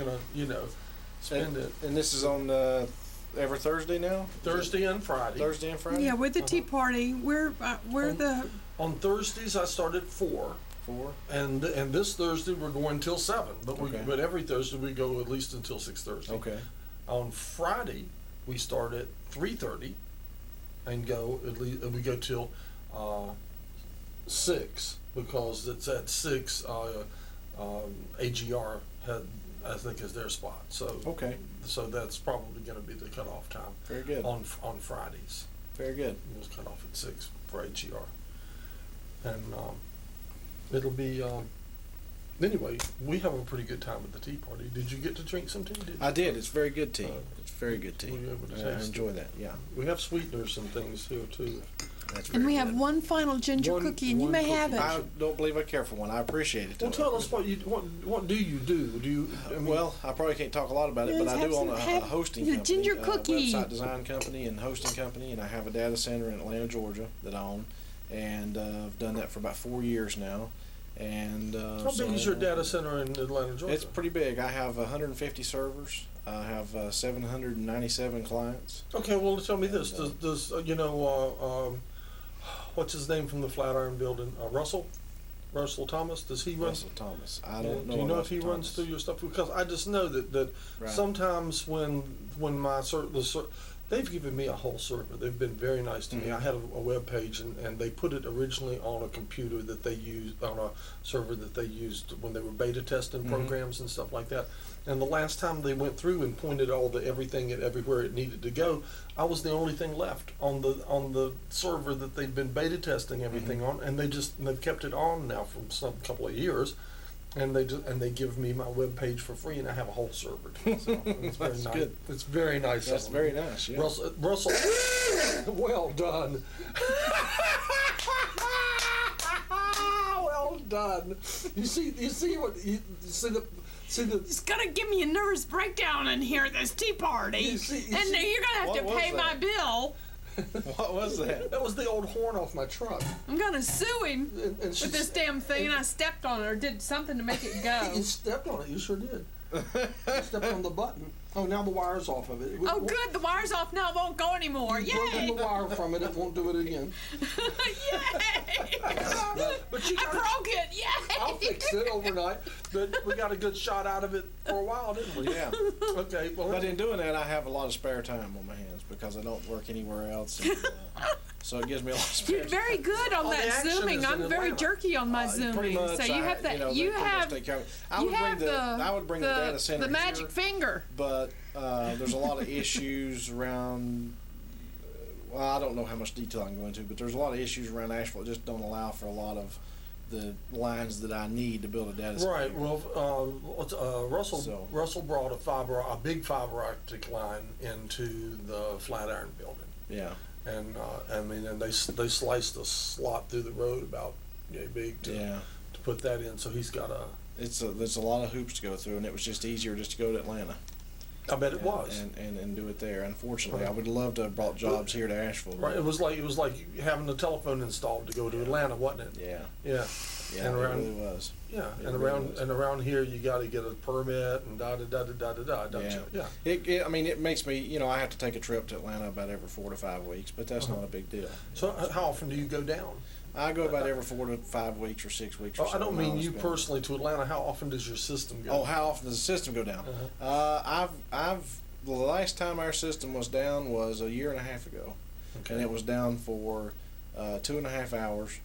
can, spend it. And this is on every Thursday now? Thursday and Friday. Thursday and Friday? Yeah, with the tea party, we're On Thursdays, I start at 4. 4? And this Thursday, we're going till 7. But Okay. but every Thursday, we go at least until 6:30. Okay. On Friday, we start at 3:30 and go at least we go till 6 because it's at 6. AGR I think is their spot. So Okay. So that's probably going to be the cutoff time. Very good. On Fridays. Very good. It was cut off at 6 for AGR, and it'll be. Anyway, we have a pretty good time at the tea party. Did you get to drink some tea? I did. It's very good tea. It's very good tea. Were you able to I taste enjoy it? that. Yeah. We have sweeteners and things here too. That's very and we good. have one final ginger One- cookie, and you one may have cookie. it. I don't believe I care for one. I appreciate it. Well, tell us what do you do? Do you? I mean, Well, I probably can't talk a lot about it, but I do own a hosting the company, ginger cookie. website design company and hosting company, and I have a data center in Atlanta, Georgia that I own, and I've done that for about 4 years now. And how big is your data center in Atlanta, Georgia? It's pretty big. I have 150 servers. I have 797 clients. Okay, well, tell me this: does what's his name from the Flatiron Building? Russell Thomas. Does he run? Russell Thomas. I don't know. Do you know if Russell he runs Thomas. through your stuff? Because I just know that Right. sometimes when my they've given me a whole server. They've been very nice to me. I had a web page, and they put it originally on a computer that they used, on a server that they used when they were beta testing programs and stuff like that. And the last time they went through and pointed everything at everywhere it needed to go, I was the only thing left on the server that they've been beta testing everything on, and they've kept it on now for some couple of years. And they give me my web page for free, and I have a whole server. So it's very That's nice. good. It's very nice. That's of them. very nice. Yeah. Russell, well done. Well done. You see the. It's gonna give me a nervous breakdown in here at this tea party, You see- and you're gonna have What to was pay my that? bill. What was that? That was the old horn off my truck. I'm gonna sue him And she with this damn thing, and I stepped on it or did something to make it go. You stepped on it. You sure did. You stepped on the button. Oh, now the wire's off of it. Oh, good, the wire's off now. It won't go anymore. You've broken Yay! the wire from it. It won't do it again. Yay! But you I got broke it. Yay! I'll fix it overnight. But we got a good shot out of it for a while, didn't we? Yeah. Okay. Well, But in doing that, I have a lot of spare time on my hands because I don't work anywhere else. And, so it gives me a lot of spare You're very good on All the that action zooming. is in I'm very Atlanta. jerky on my zooming. Pretty much. So you have that. You have. I would bring the data center the magic here, finger. but there's a lot of issues around. Well, I don't know how much detail I can go into, but there's a lot of issues around Asheville that just don't allow for a lot of the lines that I need to build a data center. Right. Well, Russell So- Russell brought a big fiber optic line into the Flatiron Building, Yeah. and and they sliced a slot through the road about yay big to put that in. So he's got a. There's a lot of hoops to go through, and it was just easier just to go to Atlanta. I bet it was. And do it there. Unfortunately, I would love to have brought jobs here to Asheville. Right. It was like having a telephone installed to go to Atlanta, wasn't it? Yeah. Yeah. Yeah, And it around- really was. Yeah. It And really was. around here you got to get a permit and da da da da da da da. Yeah. Yeah. It makes me, I have to take a trip to Atlanta about every 4 to 5 weeks, but that's not a big deal. So how often do you go down? I go about every 4 to 5 weeks or 6 weeks or so. I don't mean you Spend- personally to Atlanta. How often does your system go? Oh, how often does the system go down? The last time our system was down was a year and a half ago, and it was down for 2.5 hours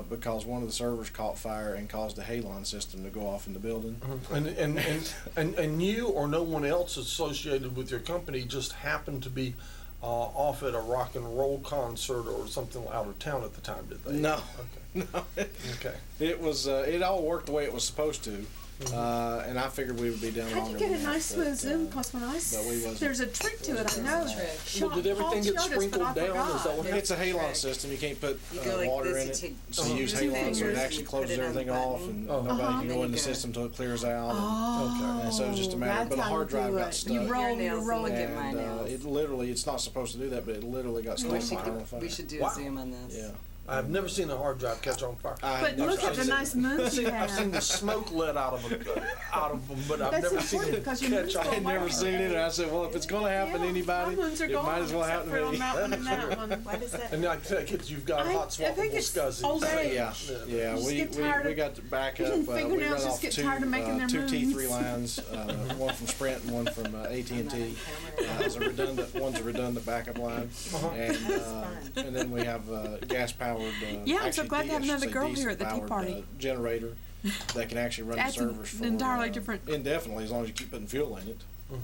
because one of the servers caught fire and caused the halon system to go off in the building. And you or no one else associated with your company just happened to be off at a rock and roll concert or something out of town at the time, did they? No. Okay. No. Okay. It was. It all worked the way it was supposed to, and I figured we would be down How'd longer. you get than a that, nice but, smooth zoom? Because when I we wasn't. there's a trick to it. I know. Well, did everything get sprinkled down? Is that what It's a halon system. You can't put go like water in it. this, you take So you use two halon, so it fingers actually and closes put it on everything the off, button. and Oh. nobody can Then go you in the go. system until it clears out. Oh, And so it's just a matter. But a That's how hard drive you do got it. stuck. You roll, Your nails you roll. and look at my And nails. it's not supposed to do that, but it literally got stuck We on should, fire. we should do Wow. a zoom on this. Yeah. I've never seen a hard drive catch on fire. But look at the nice moves you I've seen have. the smoke let out of them, but I've That's never seen important them 'cause your moons catch go on I had away. never seen it. And I said, well, if it's going to happen to anybody, My moons are it gone, might as well except happen for to on me. that one and that one. What is that? And now I tell you, kids, you've got hot I swappable think it's scuzzies. old age. Yeah, just we get tired we of- got to back up. We Fingernails run just off get two tired of making their two moons. T3 lines, one from Sprint and one from AT&T. It's a redundant. One's a redundant backup line, and then we have gas powered. Yeah, I'm so glad to have another girl here at the tea diesel-powered, party. Generator that can actually run the That's an servers for entirely different- indefinitely as long as you keep putting fuel in it.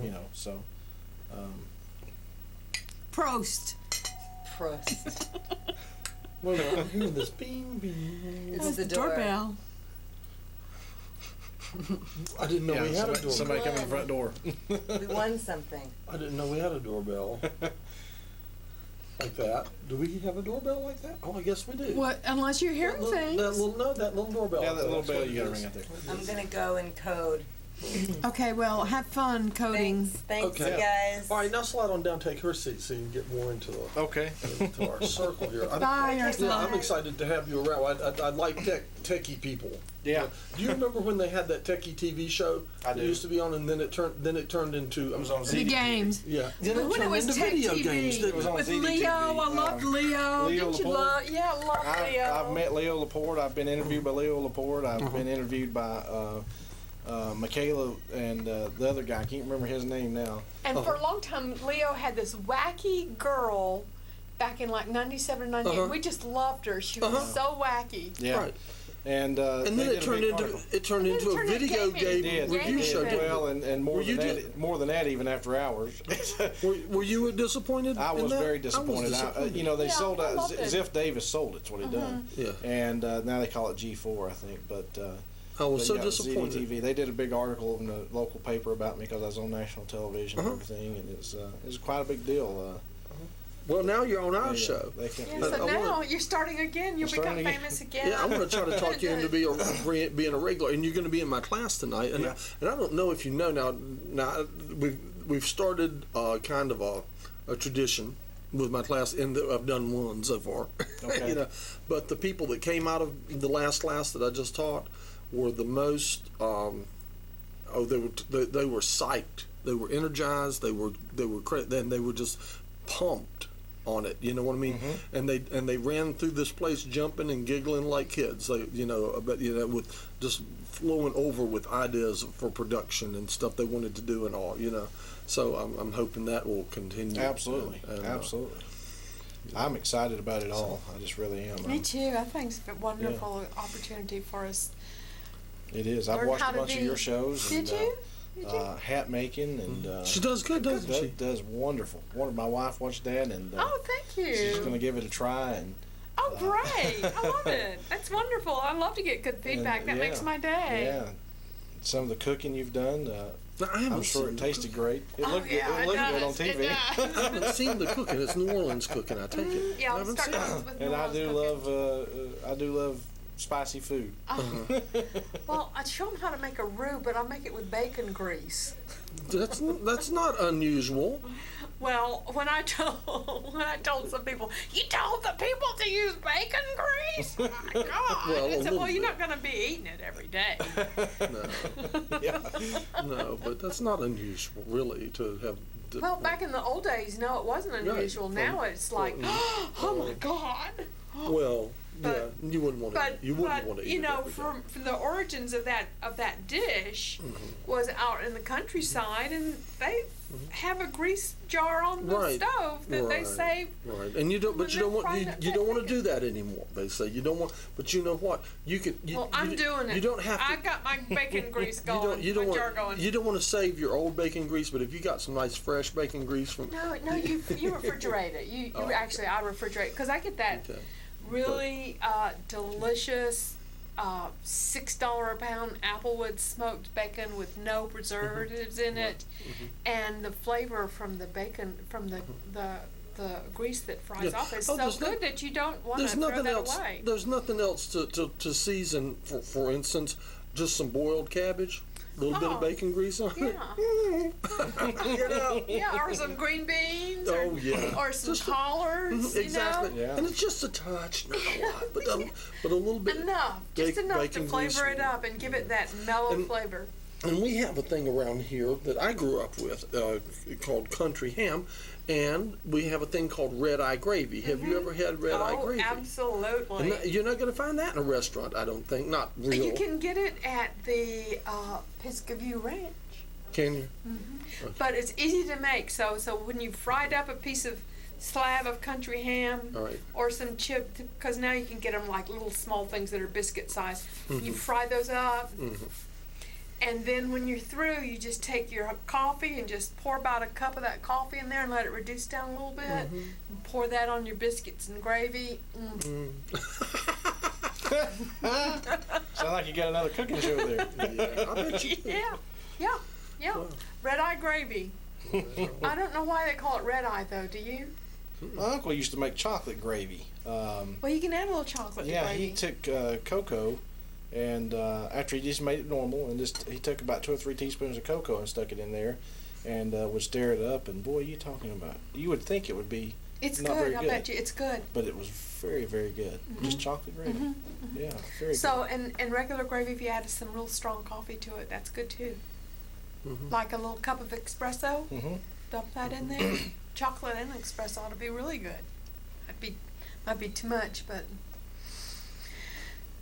You know, so. Prost. Prost. Wait a minute, I'm hearing this bing, bing. It's That's the door. doorbell. I didn't know we had a doorbell. somebody come in the front door. We won something. I didn't know we had a doorbell like that. Do we have a doorbell like that? Oh, I guess we do. What? Unless you're hearing things. That little doorbell. Yeah, that little That's bell what you it gotta is. ring out there. I'm gonna go and code. Okay, well, have fun coding. Thanks, Okay. you guys. All right, now slide on down, take her seat, so you can get more into the Okay. into our circle here. Bye, Yeah, Ursula. I'm excited to have you around. I like techie people. Yeah. Do you remember when they had that techie TV show? I that do. used to be on, and then it turned into. It was on The ZDTV. games. Yeah. Then When it turned was into Tech video TV. games. didn't It was it? on With ZDTV. Leo, I loved Leo. Leo Didn't you Laporte. love? Yeah, I love Leo. I've met Leo Laporte. I've been interviewed by Leo Laporte. I've been interviewed by Michaela and the other guy. I can't remember his name now. And for a long time, Leo had this wacky girl back in like 97 or 98. Uh-huh. We just loved her. She was so wacky. Yeah. Right. And And then they it did a turned big into article. it turned into a turned into video gaming. game It did. review Gaming show. show. didn't it? Well, and Were more you than did- that, more than that, even after hours. Were you disappointed? I in was that? very disappointed. disappointed. you know, they Yeah, sold I out. loved it. Ziff Davis sold it. That's what he done. Yeah. And now they call it G4, I think. But I was but so yeah, disappointed. ZDTV. They did a big article in the local paper about me because I was on national television Uh-huh. and everything, and it was quite a big deal. Well, now you're on our They, show. They can, Yeah, I so wanna- now you're starting again. You'll I'm become starting again. famous again. Yeah, I'm going to try to talk you into being a regular, and you're going to be in my class tonight. And, Yeah. and I don't know if you know now we've started kind of a tradition with my class, and I've done one so far. Okay. You know, but the people that came out of the last class that I just taught were the most. They were psyched. They were energized. They were just pumped on it. You know what I mean? Mm-hmm. And they ran through this place jumping and giggling like kids. They, with just flowing over with ideas for production and stuff they wanted to do and all. You know, so I'm hoping that will continue. Absolutely, And, absolutely. I'm excited about it all. I just really am. Me too. I think it's a wonderful opportunity for us. It is. I've Learn watched how a to bunch of be- your shows. Did and, you? Did you? Hat making and She does good, doesn't she? does wonderful. My wife watched that and Oh, thank you. she's going to give it a try. And Oh, great. I love it. That's wonderful. I love to get good feedback. That yeah, makes my day. Yeah, some of the cooking you've done. No, I haven't I'm sure seen it the tasted great. It Oh, looked good. yeah, It looked good on does. It TV. does. I haven't seen the cooking. It's New Orleans cooking. I take it. Yeah, I I'll haven't start seen it. with And I do cooking. love. I do love spicy food. Well, I show them how to make a roux, but I'll make it with bacon grease. That's not unusual. Well, when I told some people, you told the people to use bacon grease. Oh my God! Well, a I said, little well, you're bit. not going to be eating it every day. No, Yeah. no, but that's not unusual, really, to have. Well, back in the old days, no, it wasn't unusual. Right. Now it's like, oh my God. Well, But- yeah, you wouldn't want to. But, You wouldn't want to eat you it know, every day. from the origins of that dish was out in the countryside, and they have a grease jar on the Right. stove that they Right. save. Right, and you don't. But you don't want. You don't want to do that anymore. They say you don't want. But you know what? You can. Well, I'm doing it. You don't have to. I got my bacon grease you going. don't. You don't my jar want. going. You don't want to save your old bacon grease. But if you got some nice fresh bacon grease from. No, you refrigerate it. You Oh, actually I refrigerate because I get that Okay. really delicious $6 a pound Applewood smoked bacon with no preservatives in it, and the flavor from the bacon from the grease that fries Yeah. off is Oh, so there's good that you don't want to There's throw nothing that else. away. There's nothing else to season. For instance, just some boiled cabbage. A little bit of bacon grease on it. Yeah. You know? Yeah, or some green beans. Or, Oh, yeah. Or some collards, Exactly. you know? Yeah. And it's just a touch, not a lot, but a little bit. Enough. Just enough to bacon flavor grease. it up and give it that mellow flavor. And we have a thing around here that I grew up with called country ham, and we have a thing called red eye gravy. Have you ever had red eye gravy? Absolutely. And you're not going to find that in a restaurant, I don't think. Not real. You can get it at the Piscaview Ranch. Can you? But it's easy to make. So when you fried up a piece of slab of country ham All right. or some chip, because now you can get them like little small things that are biscuit size. You fry those up. And then when you're through, you just take your coffee and just pour about a cup of that coffee in there and let it reduce down a little bit. And pour that on your biscuits and gravy. Sound like you got another cooking show there. Yeah, I bet you. Yeah. Wow. Red eye gravy. I don't know why they call it red eye though. Do you? My uncle used to make chocolate gravy. Well, you can add a little chocolate to Yeah, gravy. he took cocoa, and after he just made it normal, and he took about 2 or 3 teaspoons of cocoa and stuck it in there, and would stir it up. And boy, you talking about? You would think it would be It's not good. very I good, bet you it's good. but it was very, very good. Just chocolate gravy. Yeah, very So and regular gravy, if you add some real strong coffee to it, that's good too. Like a little cup of espresso. good. Dump that in there. Chocolate and espresso ought to be really good. Might be too much, but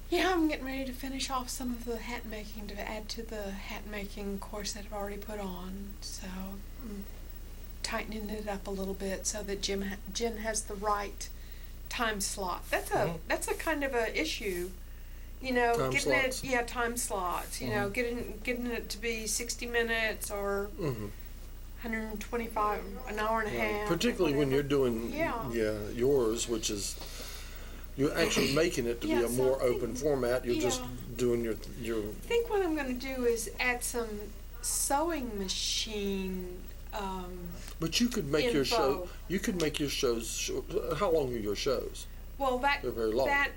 yeah, I'm getting ready to finish off some of the hat making to add to the hat making course that I've already put on. So I'm tightening it up a little bit so that Jen has the right time slot. That's a kind of a issue. You know, Time getting slots. time slots. You know, getting it to be 60 minutes or 125, an hour and a half. Particularly when you're doing yours, which is you're actually making it to be Yeah, a so more I think- open format. You're just doing your. I think what I'm going to do is add some sewing machine. But you could make your show. Info. You could make your shows. How long are your shows? Well, They're very long. that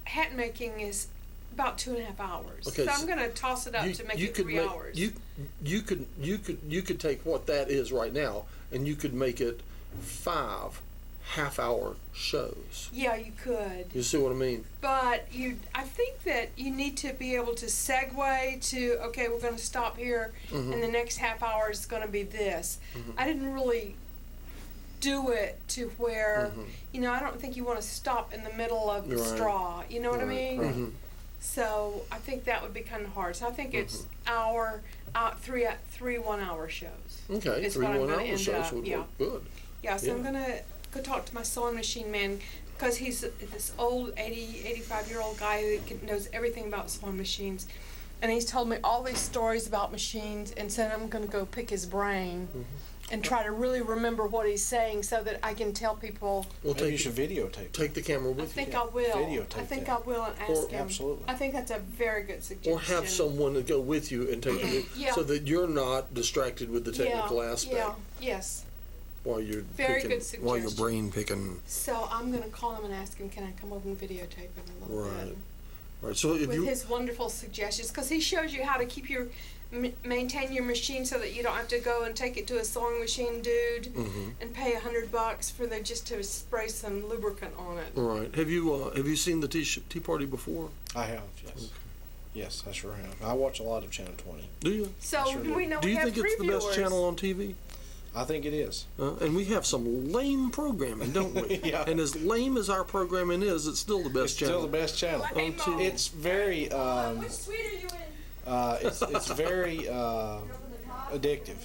hat making is about 2.5 hours. Okay, so I'm going to toss it up to make it 3 hours. You could take what that is right now, and you could make it 5 half-hour shows. Yeah, you could. You see what I mean? But I think that you need to be able to segue to, okay, we're going to stop here, and the next half hour is going to be this. I didn't really do it to where, you know, I don't think you want to stop in the middle of the straw. You know what I mean? Right. So I think that would be kind of hard. So I think it's three 1-hour shows. Okay, Is 3 what I'm gonna 1-hour end shows up, would yeah. work good. Yeah, so Yeah. I'm going to go talk to my sewing machine man because he's this old 85-year-old guy that knows everything about sewing machines. And he's told me all these stories about machines, and said I'm going to go pick his brain and try to really remember what he's saying so that I can tell people. Well, Maybe you should videotape. take the camera I with you. think I will. Videotape I think that. I will and ask him. Absolutely. I think that's a very good suggestion. Or have someone to go with you and take it, Yeah. so that you're not distracted with the technical aspect Yeah, yes. while you're Very picking, good while you're suggestion. brain picking. So I'm going to call him and ask him, can I come over and videotape him a little Right. bit? Right. So if With you his wonderful suggestions, because he shows you how to keep your maintain your machine so that you don't have to go and take it to a sewing machine dude and pay $100 for just to spray some lubricant on it. right, have you seen the tea party before? I have, yes. Yes, I sure have. I watch a lot of Channel 20. Do you? So Sure do. we know Do we you have think it's the best viewers. channel on TV? I think it is. And we have some lame programming, don't we? Yeah. And as lame as our programming is, it's still the best It's channel. still the best channel. Lame On TV. It's very, Which suite are you in? it's very addictive.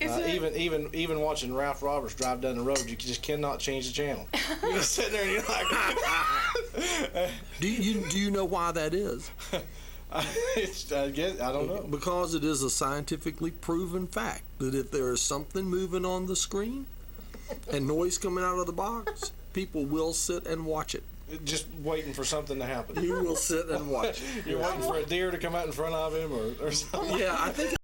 Is it? Even watching Ralph Roberts drive down the road, you just cannot change the channel. You're just sitting there and you're like, Do you know why that is? I guess I don't know. Because it is a scientifically proven fact that if there is something moving on the screen and noise coming out of the box, people will sit and watch it. Just waiting for something to happen. You will sit and watch it. You're waiting for a deer to come out in front of him or something. Yeah, I think